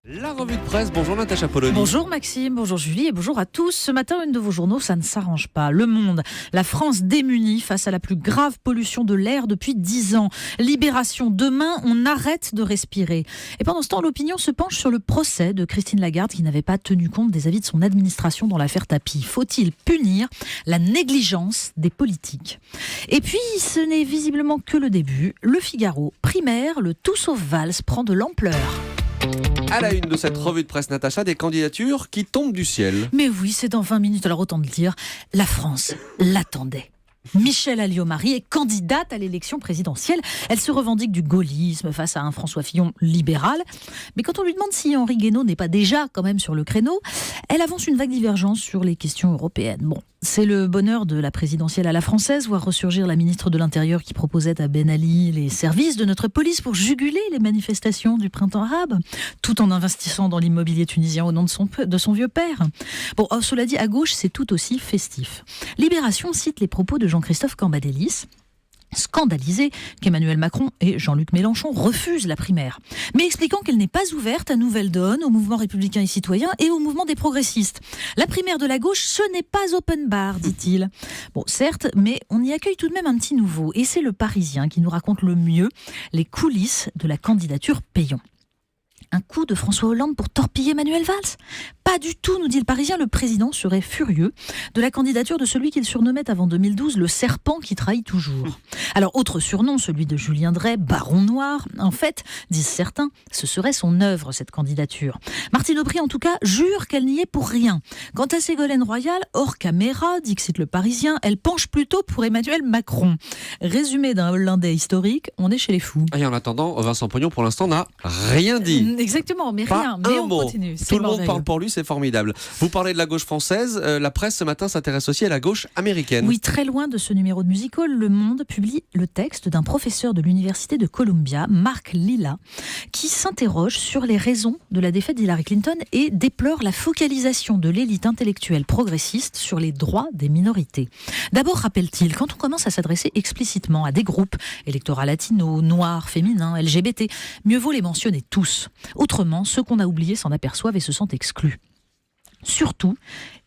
La revue de presse, bonjour Natacha Polony. Bonjour Maxime, bonjour Julie et bonjour à tous. Ce matin, une de vos journaux, ça ne s'arrange pas. Le Monde, la France démunie face à la plus grave pollution de l'air depuis 10 ans. Libération, demain, on arrête de respirer. Et pendant ce temps, l'opinion se penche sur le procès de Christine Lagarde qui n'avait pas tenu compte des avis de son administration dans l'affaire Tapie. Faut-il punir la négligence des politiques ? Et puis, ce n'est visiblement que le début. Le Figaro, primaire, le tout sauf valse prend de l'ampleur. À la une de cette revue de presse, Natacha, des candidatures qui tombent du ciel. Mais oui, c'est dans 20 minutes, alors autant le dire, la France l'attendait. Michèle Alliot-Marie est candidate à l'élection présidentielle. Elle se revendique du gaullisme face à un François Fillon libéral. Mais quand on lui demande si Henri Guénaud n'est pas déjà quand même sur le créneau, elle avance une vague divergence sur les questions européennes. Bon, c'est le bonheur de la présidentielle à la française, voir ressurgir la ministre de l'Intérieur qui proposait à Ben Ali les services de notre police pour juguler les manifestations du printemps arabe, tout en investissant dans l'immobilier tunisien au nom de son vieux père. Bon, cela dit, à gauche, c'est tout aussi festif. Libération cite les propos de Jean-Christophe Cambadélis, scandalisé qu'Emmanuel Macron et Jean-Luc Mélenchon refusent la primaire, mais expliquant qu'elle n'est pas ouverte à Nouvelle Donne, au mouvement républicain et citoyen et au mouvement des progressistes. La primaire de la gauche, ce n'est pas open bar, dit-il. Bon, certes, mais on y accueille tout de même un petit nouveau, et c'est le Parisien qui nous raconte le mieux les coulisses de la candidature Peillon. Un coup de François Hollande pour torpiller Manuel Valls ? Pas du tout, nous dit le Parisien. Le président serait furieux de la candidature de celui qu'il surnommait avant 2012 le serpent qui trahit toujours. Alors, autre surnom, celui de Julien Drey, baron noir. En fait, disent certains, ce serait son œuvre, cette candidature. Martine Aubry, en tout cas, jure qu'elle n'y est pour rien. Quant à Ségolène Royal, hors caméra, dixit le Parisien, elle penche plutôt pour Emmanuel Macron. Résumé d'un Hollandais historique, on est chez les fous. Et en attendant, Vincent Pognon, pour l'instant, n'a rien dit. Exactement, mais Pas rien. Mais on mot. continue. Tout le monde parle pour lui, c'est formidable. Vous parlez de la gauche française, la presse ce matin s'intéresse aussi à la gauche américaine. Oui, très loin de ce numéro de Musical, Le Monde publie le texte d'un professeur de l'université de Columbia, Mark Lilla, qui s'interroge sur les raisons de la défaite d'Hillary Clinton et déplore la focalisation de l'élite intellectuelle progressiste sur les droits des minorités. D'abord, rappelle-t-il, quand on commence à s'adresser explicitement à des groupes, électorats latinos, noirs, féminins, LGBT, mieux vaut les mentionner tous. Autrement, ceux qu'on a oubliés s'en aperçoivent et se sentent exclus. Surtout,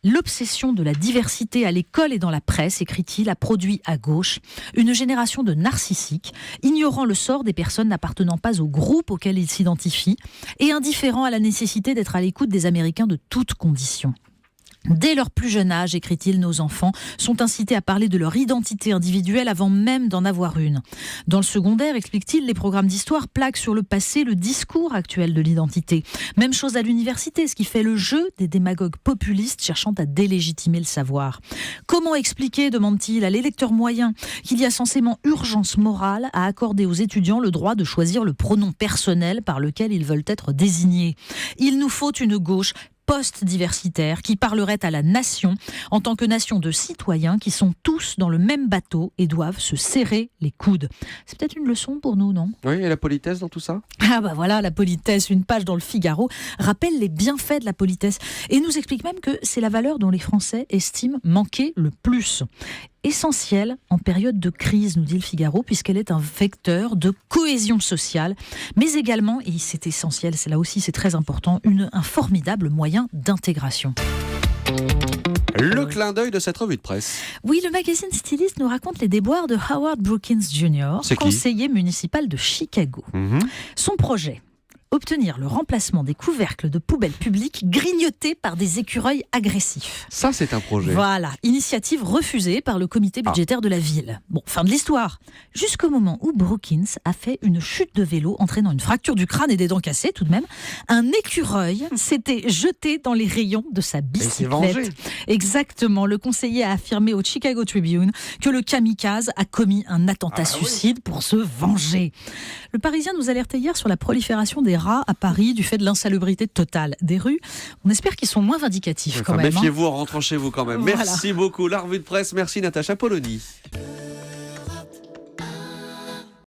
l'obsession de la diversité à l'école et dans la presse, écrit-il, a produit à gauche une génération de narcissiques, ignorant le sort des personnes n'appartenant pas au groupe auquel ils s'identifient et indifférents à la nécessité d'être à l'écoute des Américains de toutes conditions. Dès leur plus jeune âge, écrit-il, nos enfants sont incités à parler de leur identité individuelle avant même d'en avoir une. Dans le secondaire, explique-t-il, les programmes d'histoire plaquent sur le passé le discours actuel de l'identité. Même chose à l'université, ce qui fait le jeu des démagogues populistes cherchant à délégitimer le savoir. Comment expliquer, demande-t-il, à l'électeur moyen qu'il y a censément urgence morale à accorder aux étudiants le droit de choisir le pronom personnel par lequel ils veulent être désignés ? Il nous faut une gauche post-diversitaire qui parlerait à la nation en tant que nation de citoyens qui sont tous dans le même bateau et doivent se serrer les coudes. C'est peut-être une leçon pour nous, non ? Oui, et la politesse dans tout ça ? Ah bah voilà, la politesse, une page dans le Figaro rappelle les bienfaits de la politesse et nous explique même que c'est la valeur dont les Français estiment manquer le plus. Essentielle en période de crise, nous dit le Figaro, puisqu'elle est un vecteur de cohésion sociale, mais également, et c'est essentiel, c'est là aussi c'est très important, un formidable moyen d'intégration. Le clin d'œil de cette revue de presse. Oui, le magazine Stylist nous raconte les déboires de Howard Brookins Jr., conseiller municipal de Chicago. Son projet, obtenir le remplacement des couvercles de poubelles publiques grignotés par des écureuils agressifs. Ça, c'est un projet. Voilà, initiative refusée par le comité budgétaire de la ville. Bon, fin de l'histoire. Jusqu'au moment où Brookins a fait une chute de vélo entraînant une fracture du crâne et des dents cassées tout de même, un écureuil s'était jeté dans les rayons de sa bicyclette. Exactement, le conseiller a affirmé au Chicago Tribune que le kamikaze a commis un attentat suicide pour se venger. Le Parisien nous alertait hier sur la prolifération des rats à Paris du fait de l'insalubrité totale des rues. On espère qu'ils sont moins vindicatifs quand même. Méfiez-vous en rentrant chez vous quand même. Voilà. Merci beaucoup. La revue de presse, merci Natacha Polony.